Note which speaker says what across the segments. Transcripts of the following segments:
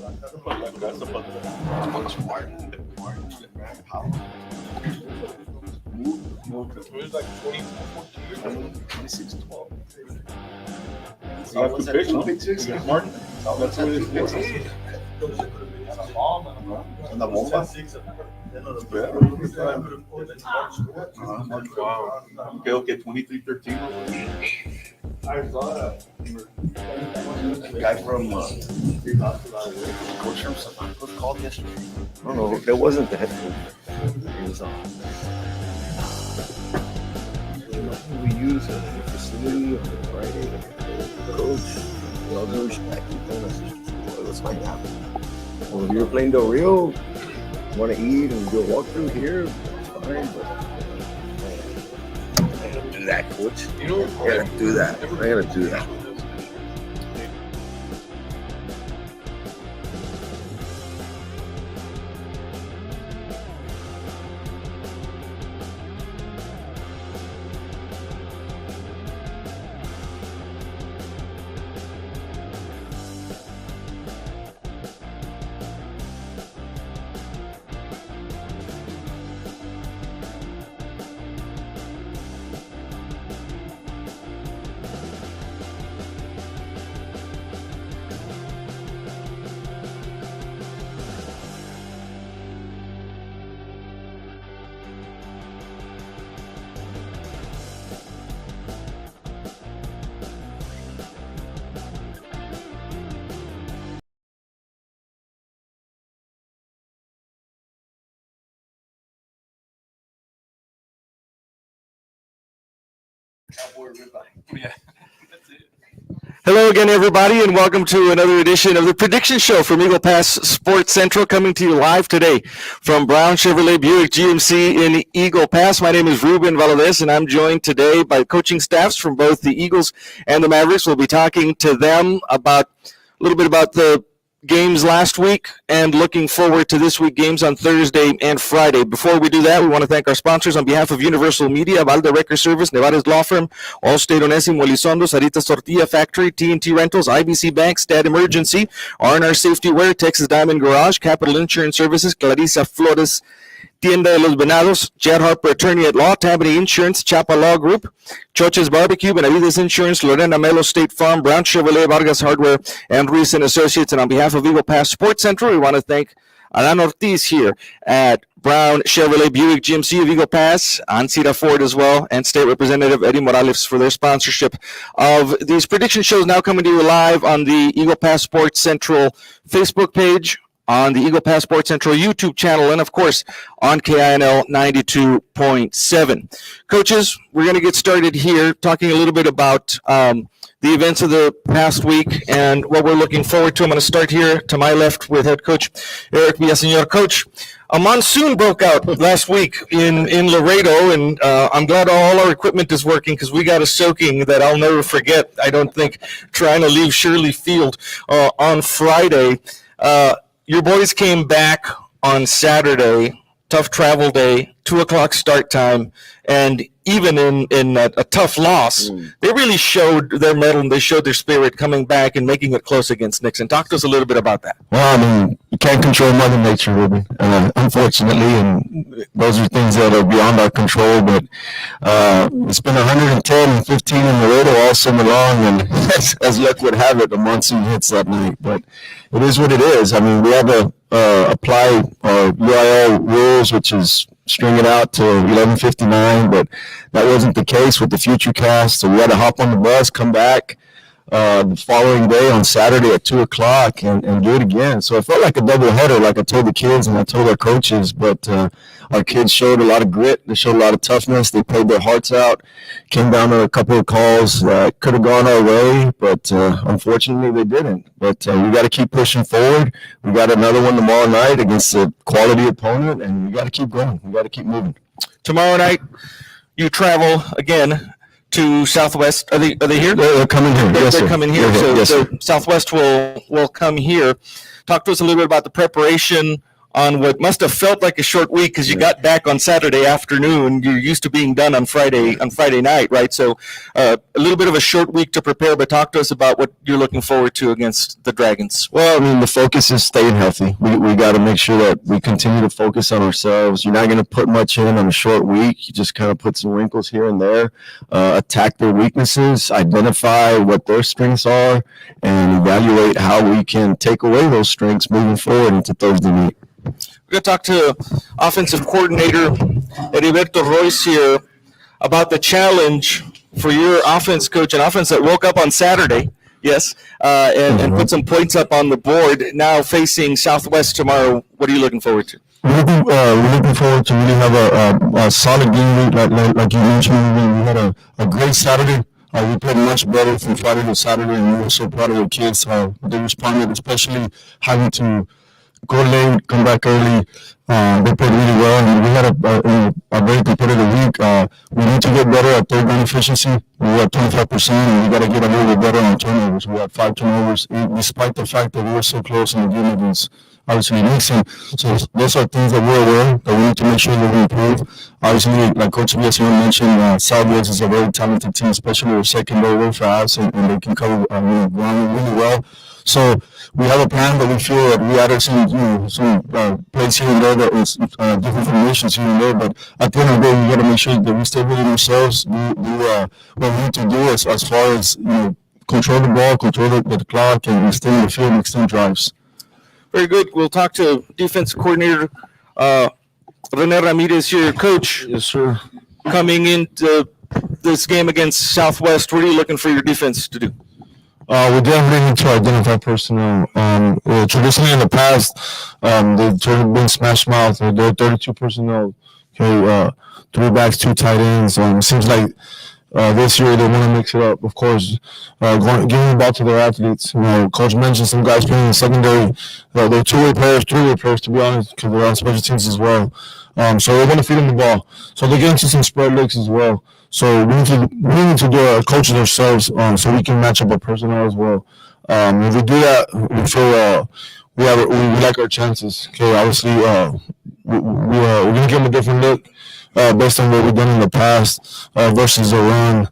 Speaker 1: La casa Martin, Grant Powell. Moved. It was like 26, 12.
Speaker 2: You got two picks, no?
Speaker 1: Martin.
Speaker 2: That's what it is.
Speaker 1: And the bomba. Wow. Okay, 23-13. The guy from coach from Santos called yesterday.
Speaker 2: I don't know. That wasn't the head coach. It was we use a facility on Friday. The coach, with all due respect, he told us, well, let's find out. Well, if you're playing Del Rio, you want to eat and do a walkthrough here, it's fine, but I gotta do that, coach. I gotta do that. I gotta do that.
Speaker 3: Hello again, everybody, and welcome to another edition of the Prediction Show from Eagle Pass Sports Central, coming to you live today from Brown Chevrolet Buick GMC in Eagle Pass. My name is Ruben Valadez, and I'm joined today by coaching staffs from both the Eagles and the Mavericks. We'll be talking to them about a little bit about the games last week and looking forward to this week games on Thursday and Friday. Before we do that, we want to thank our sponsors on behalf of Universal Media, Valde Record Service, Nevares Law Firm, Allstate Onésimo Elizondo, Saritas Tortilla Factory, TNT Rentals, IBC Bank, Stat Emergency, R&R Safety Wear, Texas Diamond Garage, Capital Insurance Services, Clarissa Flores, Tienda de los Venados, Chad Harper, Attorney at Law, Tammany Insurance, Chapa Law Group, Choches Barbecue, Benavides Insurance, Lorena Melo State Farm, Brown Chevrolet, Vargas Hardware, and Reese & Associates. And on behalf of Eagle Pass Sports Central, we want to thank Alan Ortiz here at Brown Chevrolet Buick GMC of Eagle Pass, Ancira Ford as well, and State Representative Eddie Morales for their sponsorship of these prediction shows, now coming to you live on the Eagle Pass Sports Central Facebook page, on the Eagle Pass Sports Central YouTube channel, and of course on KINL 92.7. Coaches, we're going to get started here talking a little bit about the events of the past week and what we're looking forward to. I'm going to start here to my left with head coach Eric Villaseñor. Coach, a monsoon broke out last week in Laredo, and I'm glad all our equipment is working because we got a soaking that I'll never forget, I don't think, trying to leave Shirley Field on Friday. Your boys came back on Saturday, tough travel day, 2:00 start time, and even in a tough loss, they really showed their mettle and they showed their spirit coming back and making it close against Nixon. Talk to us a little bit about that.
Speaker 4: Well, I mean, you can't control Mother Nature, Ruben, unfortunately, and those are things that are beyond our control, but it's been 110 and 15 in Laredo all summer long, and as luck would have it, the monsoon hits that night, but it is what it is. I mean, we have to apply our UIL rules, which is string it out to 11:59, but that wasn't the case with the FutureCast, so we had to hop on the bus, come back the following day on Saturday at 2:00 and do it again. So it felt like a doubleheader, like I told the kids and I told our coaches, but our kids showed a lot of grit, they showed a lot of toughness, they played their hearts out, came down to a couple of calls that could have gone our way, but unfortunately they didn't. But we got to keep pushing forward. We got another one tomorrow night against a quality opponent, and we got to keep going. We got to keep moving.
Speaker 3: Tomorrow night, you travel again to Southwest. Are they here?
Speaker 4: They're coming here. Yes,
Speaker 3: they're
Speaker 4: sir.
Speaker 3: coming here.
Speaker 4: Yes,
Speaker 3: So
Speaker 4: sir.
Speaker 3: Southwest will come here. Talk to us a little bit about the preparation on what must have felt like a short week because you got back on Saturday afternoon. You're used to being done on Friday night, right? So a little bit of a short week to prepare, but talk to us about what you're looking forward to against the Dragons.
Speaker 4: Well, I mean, the focus is staying healthy. We got to make sure that we continue to focus on ourselves. You're not going to put much in on a short week. You just kind of put some wrinkles here and there, attack their weaknesses, identify what their strengths are, and evaluate how we can take away those strengths moving forward into Thursday night.
Speaker 3: We're going to talk to offensive coordinator Heriberto Royce here about the challenge for your offense coach, an offense that woke up on Saturday, yes, and put some points up on the board, now facing Southwest tomorrow. What are you looking forward to?
Speaker 4: We're looking forward to really have a solid game week, like you mentioned. We had a great Saturday. We played much better from Friday to Saturday, and we were so proud of the kids. They responded, especially having to go late, come back early. They played really well, and we had a very competitive week. We need to get better at third down efficiency. We were at 25%, and we got to get a little bit better on turnovers. We had 5 turnovers, despite the fact that we were so close in the game against, obviously, Nixon. So those are things that we're aware that we need to make sure that we improve. Obviously, like Coach Villaseñor mentioned, Southwest is a very talented team, especially their secondary, very fast, and they can cover ground really well. So we have a plan, but we feel that we added some plays here and there that is different formations here and there. But at the end of the day, we got to make sure that we stay within ourselves, do what we need to do as far as control the ball, control the clock, and stay in the field and extend drives.
Speaker 3: Very good. We'll talk to defense coordinator Rene Ramirez here, Coach.
Speaker 4: Yes, sir.
Speaker 3: Coming into this game against Southwest, what are you looking for your defense to do?
Speaker 4: We definitely need to identify personnel. Traditionally in the past, they've been smash mouth. There are 32 personnel. Okay, 3 backs, 2 tight ends. It seems like this year they want to mix it up. Of course, giving the ball to their athletes. Coach mentioned some guys playing in the secondary. They're 2-way players, 3-way players, to be honest, because they're on special teams as well. So we're going to feed them the ball. So they're getting to some spread looks as well. So we need to do our coaches ourselves so we can match up our personnel as well. If we do that, we feel we like our chances. Okay, obviously we're going to give them a different look based on what we've done in the past versus the run.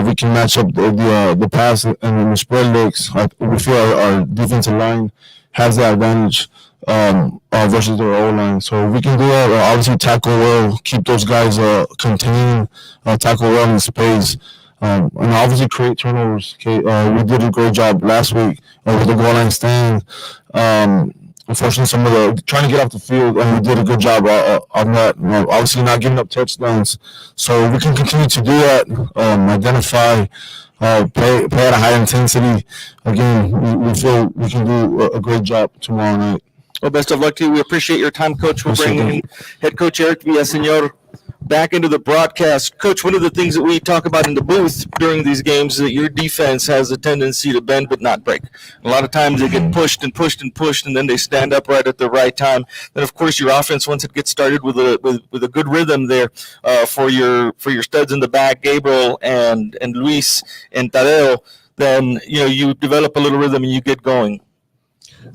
Speaker 4: We can match up the pass and the spread looks. We feel our defensive line has the advantage versus their O-line. So we can do that. Obviously tackle well, keep those guys contained, tackle well in space, and obviously create turnovers. Okay, we did a great job last week with the goal line stand. Unfortunately, some of the trying to get off the field, and we did a good job on that. Obviously, not giving up touchdowns. So we can continue to do that. Identify. Play at a high intensity. Again, we feel we can do a great job tomorrow night.
Speaker 3: Well, best of luck to you. We appreciate your time, Coach. We'll bring in head coach Eric Villaseñor back into the broadcast. Coach, one of the things that we talk about in the booth during these games is that your defense has a tendency to bend but not break. A lot of times they get pushed and pushed and pushed, and then they stand up right at the right time. Then, of course, your offense, once it gets started with a good rhythm there for your studs in the back, Gabriel and Luis and Tadeo, then you develop a little rhythm and you get going.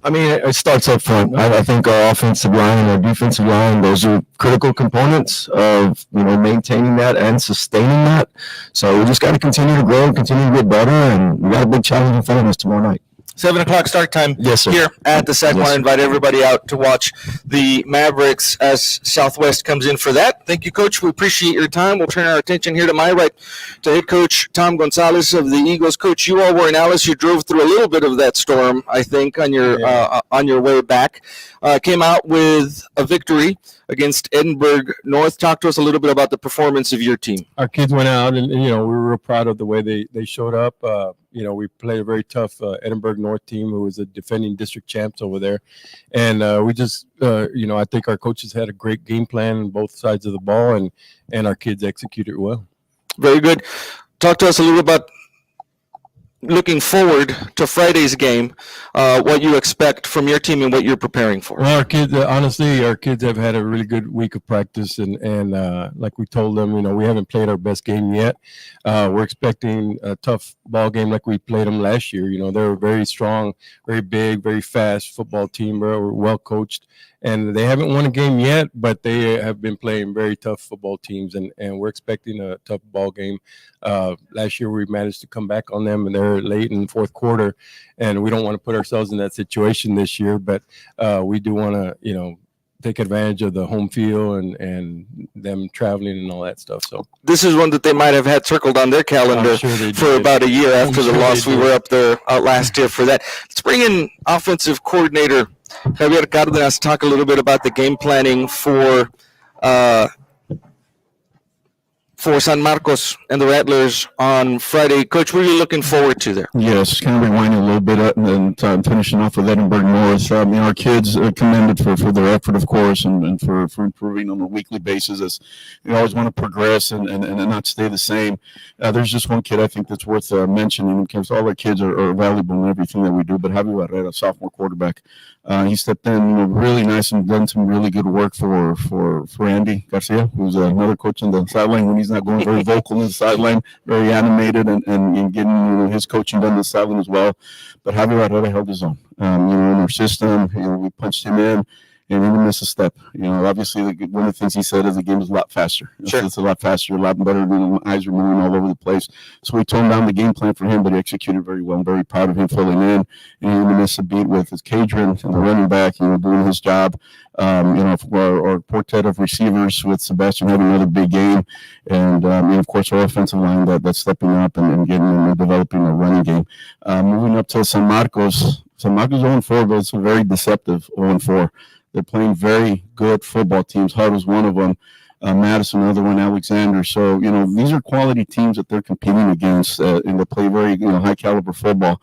Speaker 4: I mean, it starts up front. I think our offensive line and our defensive line, those are critical components of maintaining that and sustaining that. So we just got to continue to grow, continue to get better, and we got a big challenge in front of us tomorrow night.
Speaker 3: 7:00 start time here at the SAC. I want to invite everybody out to watch the Mavericks as Southwest comes in for that. Thank you, Coach. We appreciate your time. We'll turn our attention here to my right to head coach Tom Gonzalez of the Eagles. Coach, you all were in Alice. You drove through a little bit of that storm, I think, on your way back. Came out with a victory against Edinburgh North. Talk to us a little bit about the performance of your team.
Speaker 5: Our kids went out, and we were real proud of the way they showed up. We played a very tough Edinburgh North team who was the defending district champs over there. And we just, I think our coaches had a great game plan on both sides of the ball, and our kids executed well.
Speaker 3: Very good. Talk to us a little about looking forward to Friday's game, what you expect from your team and what you're preparing for.
Speaker 5: Well, our kids, honestly, our kids have had a really good week of practice, and like we told them, we haven't played our best game yet. We're expecting a tough ball game like we played them last year. They're a very strong, very big, very fast football team. We're well coached, and they haven't won a game yet, but they have been playing very tough football teams, and we're expecting a tough ball game. Last year we managed to come back on them, and they're late in the fourth quarter, and we don't want to put ourselves in that situation this year, but we do want to, take advantage of the home field and them traveling and all that stuff. So
Speaker 3: this is one that they might have had circled on their calendar for about a year after the loss. We were up there last year for that. Let's bring in offensive coordinator Javier Cárdenas to talk a little bit about the game planning for San Marcos and the Rattlers on Friday. Coach, what are you looking forward to there?
Speaker 4: Yes, kind of rewinding a little bit and finishing off with Edinburgh North. Our kids are commended for their effort, of course, and for improving on a weekly basis. As we always want to progress and not stay the same. There's just one kid I think that's worth mentioning because all our kids are valuable in everything that we do. But Javi Barrera, sophomore quarterback, he stepped in really nice and done some really good work for Andy Garcia, who's another coach on the sideline when he's not going very vocal on the sideline, very animated and getting his coaching done on the sideline as well. But Javi Barrera held his own. In our system, we punched him in. And he didn't miss a step. Obviously, one of the things he said is the game is a lot faster.
Speaker 3: Sure.
Speaker 4: It's a lot faster, a lot better than eyes were moving all over the place. So we toned down the game plan for him, but he executed very well. I'm very proud of him filling in. And he didn't miss a beat with his Cadron and the running back, doing his job. For our quartet of receivers with Sebastian having another big game. And of course, our offensive line that's stepping up and getting and developing a running game. Moving up to San Marcos. San Marcos 0-4, but it's a very deceptive 0-4. They're playing very good football teams. Hart was one of them. Madison, another one, Alexander. So, these are quality teams that they're competing against and they play very, high caliber football.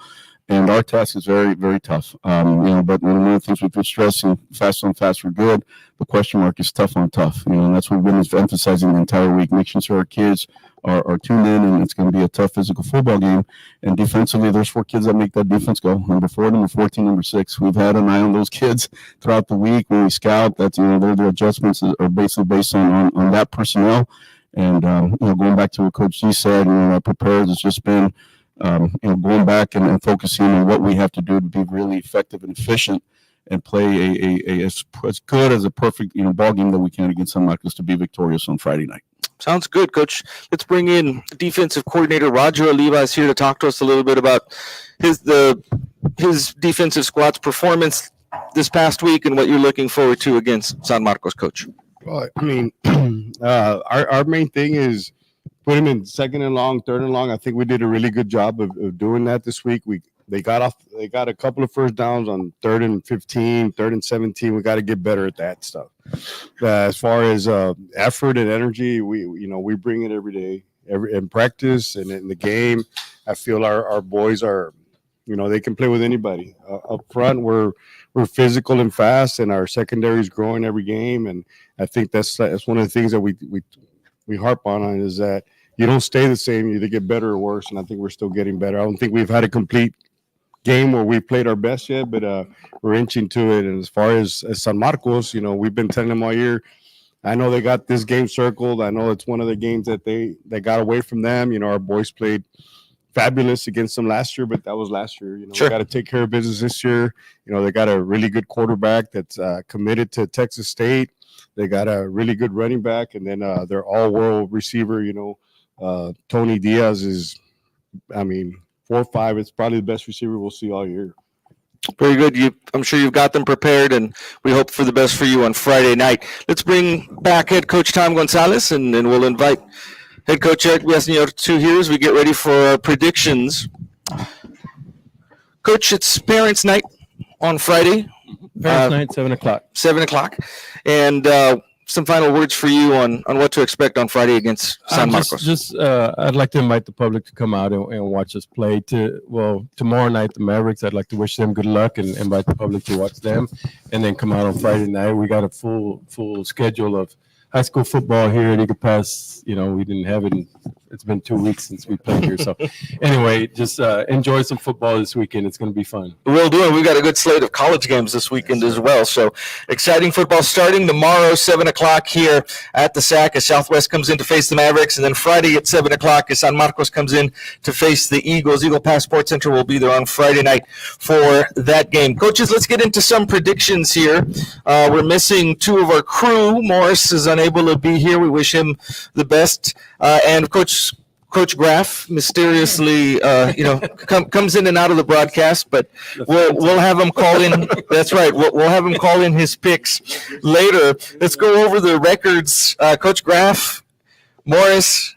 Speaker 4: And our task is very, very tough. But one of the things we've been stressing, fast on fast for good. The question mark is tough on tough. And that's what we've been emphasizing the entire week, making sure our kids are tuned in, and it's going to be a tough physical football game. And defensively, there's 4 kids that make that defense go. Number 4, number 14, number 6. We've had an eye on those kids throughout the week when we scout. That's their adjustments are basically based on that personnel. And going back to what Coach G said, prepared has just been going back and focusing on what we have to do to be really effective and efficient and play as good as a perfect ball game that we can against San Marcos to be victorious on Friday night.
Speaker 3: Sounds good, Coach. Let's bring in defensive coordinator Roger Oliva is here to talk to us a little bit about his defensive squad's performance this past week and what you're looking forward to against San Marcos, Coach.
Speaker 6: Well, I mean, our main thing is put him in second and long, third and long. I think we did a really good job of doing that this week. They got a couple of first downs on 3rd and 15, 3rd and 17. We got to get better at that stuff. As far as effort and energy, we bring it every day, in practice and in the game. I feel our boys are, they can play with anybody. Up front, we're physical and fast, and our secondary is growing every game. And I think that's one of the things that we harp on is that you don't stay the same. You either get better or worse, and I think we're still getting better. I don't think we've had a complete game where we played our best yet, but we're inching to it. And as far as San Marcos, we've been telling them all year, I know they got this game circled. I know it's one of the games that they got away from them. Our boys played fabulous against them last year, but that was last year.
Speaker 3: Sure.
Speaker 6: We got to take care of business this year. They got a really good quarterback that's committed to Texas State. They got a really good running back, and then their all-world receiver, Tony Diaz is, 4-5. It's probably the best receiver we'll see all year.
Speaker 3: Very good. I'm sure you've got them prepared, and we hope for the best for you on Friday night. Let's bring back head coach Tom Gonzalez, and then we'll invite head coach Eric Villaseñor to here as we get ready for our predictions. Coach, it's Parents' Night on Friday.
Speaker 5: Parents' night, 7 o'clock.
Speaker 3: 7 o'clock. And some final words for you on what to expect on Friday against San Marcos.
Speaker 5: I'd like to invite the public to come out and watch us play. Tomorrow night, the Mavericks, I'd like to wish them good luck and invite the public to watch them. And then come out on Friday night. We got a full schedule of high school football here at Eagle Pass. We didn't have it in it's been 2 weeks since we played here. So anyway, just enjoy some football this weekend. It's going to be fun.
Speaker 3: We'll do it. We've got a good slate of college games this weekend as well. So exciting football starting tomorrow, 7 o'clock here at the SAC as Southwest comes in to face the Mavericks. And then Friday at 7 o'clock as San Marcos comes in to face the Eagles. Eagle Pass Sports Center will be there on Friday night for that game. Coaches, let's get into some predictions here. We're missing two of our crew. Morris is unable to be here. We wish him the best. And Coach Graff mysteriously, comes in and out of the broadcast, but we'll have him call in. That's right. We'll have him call in his picks later. Let's go over the records. Coach Graff, Morris,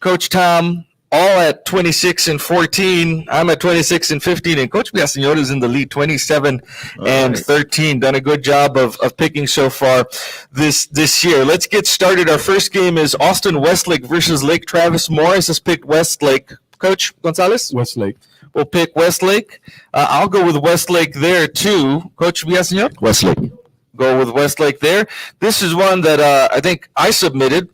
Speaker 3: Coach Tom, all at 26-14. I'm at 26-15, and Coach Villaseñor is in the lead, 27-13. Done a good job of picking so far this year. Let's get started. Our first game is Austin Westlake versus Lake Travis. Morris has picked Westlake. Coach Gonzalez?
Speaker 5: Westlake.
Speaker 3: We'll pick Westlake. I'll go with Westlake there too. Coach Villaseñor?
Speaker 4: Westlake.
Speaker 3: Go with Westlake there. This is one that I think I submitted.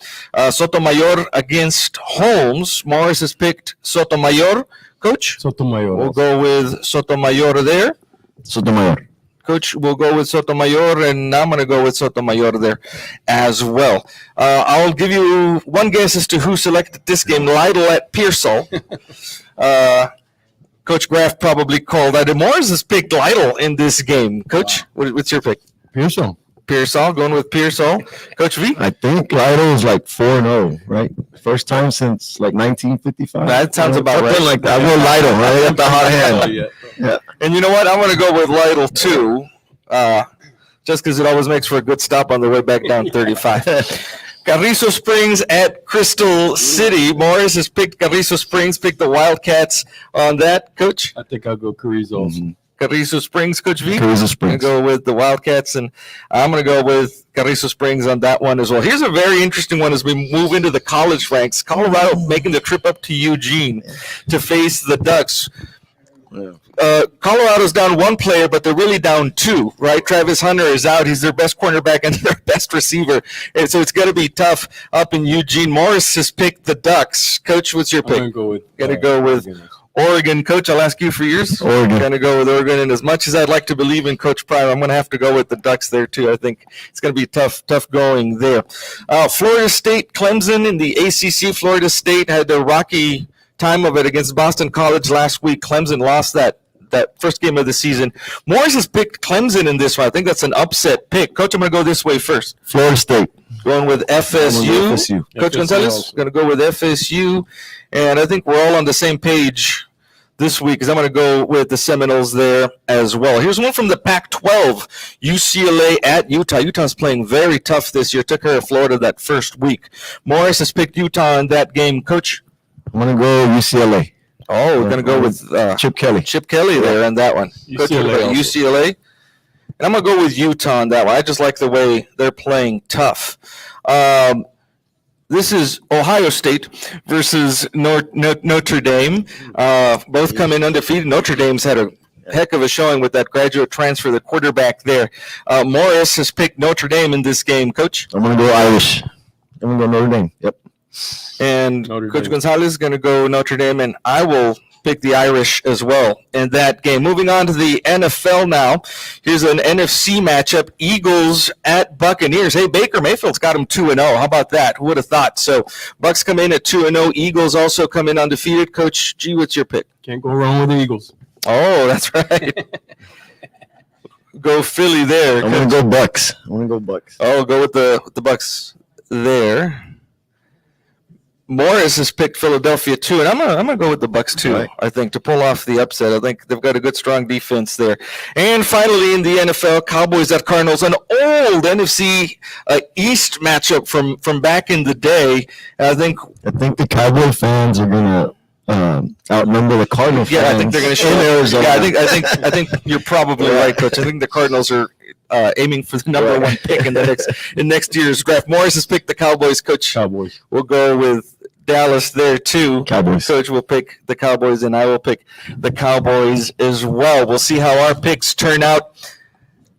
Speaker 3: Sotomayor against Holmes. Morris has picked Sotomayor. Coach?
Speaker 5: Sotomayor.
Speaker 3: We'll go with Sotomayor there.
Speaker 4: Sotomayor.
Speaker 3: Coach will go with Sotomayor, and I'm going to go with Sotomayor there as well. I'll give you one guess as to who selected this game. Lytle at Pearsall. Coach Graff probably called that. Morris has picked Lytle in this game. Coach, what's your pick?
Speaker 5: Pearsall.
Speaker 3: Pearsall, going with Pearsall. Coach V?
Speaker 4: I think Lytle is like 4-0, right? First time since like 1955.
Speaker 3: That sounds about right.
Speaker 4: Something like that. I will Lytle, right? At the hot hand.
Speaker 5: Yeah.
Speaker 3: And you know what? I'm going to go with Lytle too, just because it always makes for a good stop on the way back down 35. Carrizo Springs at Crystal City. Morris has picked Carrizo Springs, picked the Wildcats on that. Coach?
Speaker 5: I think I'll go Carrizo also.
Speaker 4: Mm-hmm.
Speaker 3: Carrizo Springs, Coach V?
Speaker 4: Carrizo
Speaker 3: I'm
Speaker 4: Springs.
Speaker 3: going to go with the Wildcats, and I'm going to go with Carrizo Springs on that one as well. Here's a very interesting one as we move into the college ranks. Colorado making the trip up to Eugene to face the Ducks. Colorado's down one player, but they're really down two, right? Travis Hunter is out. He's their best cornerback and their best receiver. And so it's going to be tough up in Eugene. Morris has picked the Ducks. Coach, what's your pick?
Speaker 5: I'm going
Speaker 3: Going to go with Oregon. Coach, I'll ask you for yours.
Speaker 4: Oregon.
Speaker 3: Going to go with Oregon. And as much as I'd like to believe in Coach Prime, I'm going to have to go with the Ducks there too. I think it's going to be tough going there. Florida State, Clemson in the ACC. Florida State had a rocky time of it against Boston College last week. Clemson lost that first game of the season. Morris has picked Clemson in this one. I think that's an upset pick. Coach, I'm going to go this way first.
Speaker 4: Florida State.
Speaker 3: Going with FSU.
Speaker 4: FSU.
Speaker 3: Coach
Speaker 5: FSU
Speaker 3: Gonzalez,
Speaker 5: also.
Speaker 3: going to go with FSU. And I think we're all on the same page this week because I'm going to go with the Seminoles there as well. Here's one from the Pac-12. UCLA at Utah. Utah's playing very tough this year. Took care of Florida that first week. Morris has picked Utah in that game. Coach?
Speaker 4: I'm going to go UCLA.
Speaker 3: Oh, we're going to go with
Speaker 4: Chip Kelly.
Speaker 3: Chip Kelly there on that one. Coach,
Speaker 5: UCLA also.
Speaker 3: UCLA. And I'm going to go with Utah on that one. I just like the way they're playing tough. This is Ohio State versus Notre Dame. Both come in undefeated. Notre Dame's had a heck of a showing with that graduate transfer, the quarterback there. Morris has picked Notre Dame in this game. Coach?
Speaker 4: I'm going to go Irish. I'm going to go Notre Dame. Yep.
Speaker 3: And
Speaker 5: Notre
Speaker 3: Coach
Speaker 5: Dame.
Speaker 3: Gonzalez is going to go Notre Dame, and I will pick the Irish as well in that game. Moving on to the NFL now. Here's an NFC matchup. Eagles at Buccaneers. Hey, Baker Mayfield's got them 2-0. How about that? Who would have thought? So Bucks come in at 2-0. Eagles also come in undefeated. Coach G, what's your pick?
Speaker 5: Can't go wrong with the Eagles.
Speaker 3: Oh, that's right. Go Philly there.
Speaker 4: I'm going to go Bucks. I'm going to go Bucks.
Speaker 3: Oh, go with the Bucks there. Morris has picked Philadelphia too, and I'm gonna go with the Bucks too.
Speaker 4: Right.
Speaker 3: I think to pull off the upset. I think they've got a good, strong defense there. And finally, in the NFL, Cowboys at Cardinals, an old NFC East matchup from back in the day. I think
Speaker 4: the Cowboy fans are going to outnumber the Cardinal fans.
Speaker 3: Yeah, I think they're going to show
Speaker 4: in Arizona.
Speaker 3: Yeah, I think you're probably right, Coach. I think the Cardinals are aiming for the number one pick in next year's draft. Morris has picked the Cowboys. Coach,
Speaker 5: Cowboys.
Speaker 3: we'll go with Dallas there too.
Speaker 4: Cowboys.
Speaker 3: Coach will pick the Cowboys, and I will pick the Cowboys as well. We'll see how our picks turn out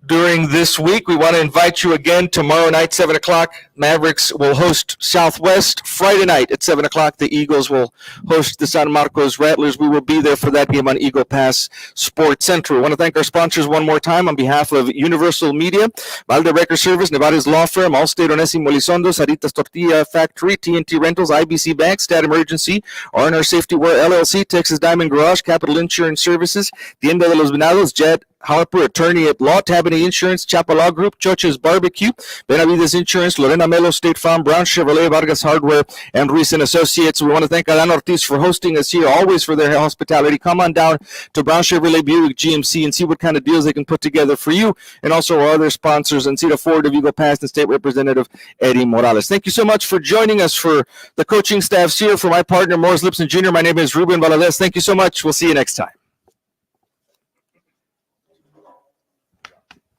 Speaker 3: during this week. We want to invite you again tomorrow night, 7 o'clock, Mavericks will host Southwest Friday night at 7 o'clock. The Eagles will host the San Marcos Rattlers. We will be there for that game on Eagle Pass Sports Central. I want to thank our sponsors one more time on behalf of Universal Media, Valde Record Service, Nevada's Law Firm, Allstate Onésimo Elizondo, Saritas Tortilla Factory, TNT Rentals, IBC Bank, Stat Emergency, R&R Safety Wear LLC, Texas Diamond Garage, Capital Insurance Services, Tienda de los Venados, Jed Harper, attorney at law, Tabany Insurance, Chapa Law Group, Choche's Barbecue, Benavides Insurance, Lorena Melo, State Farm, Brown Chevrolet, Vargas Hardware, and Ruiz and Associates. We want to thank Alan Ortiz for hosting us here, always for their hospitality. Come on down to Brown Chevrolet Buick GMC and see what kind of deals they can put together for you, and also our other sponsors, and see the Ford of Eagle Pass and State Representative Eddie Morales. Thank you so much for joining us. For the coaching staffs here, for my partner, Morris Lipson Jr., my name is Ruben Valadez. Thank you so much. We'll see you next time.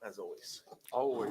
Speaker 2: As always.
Speaker 5: Always.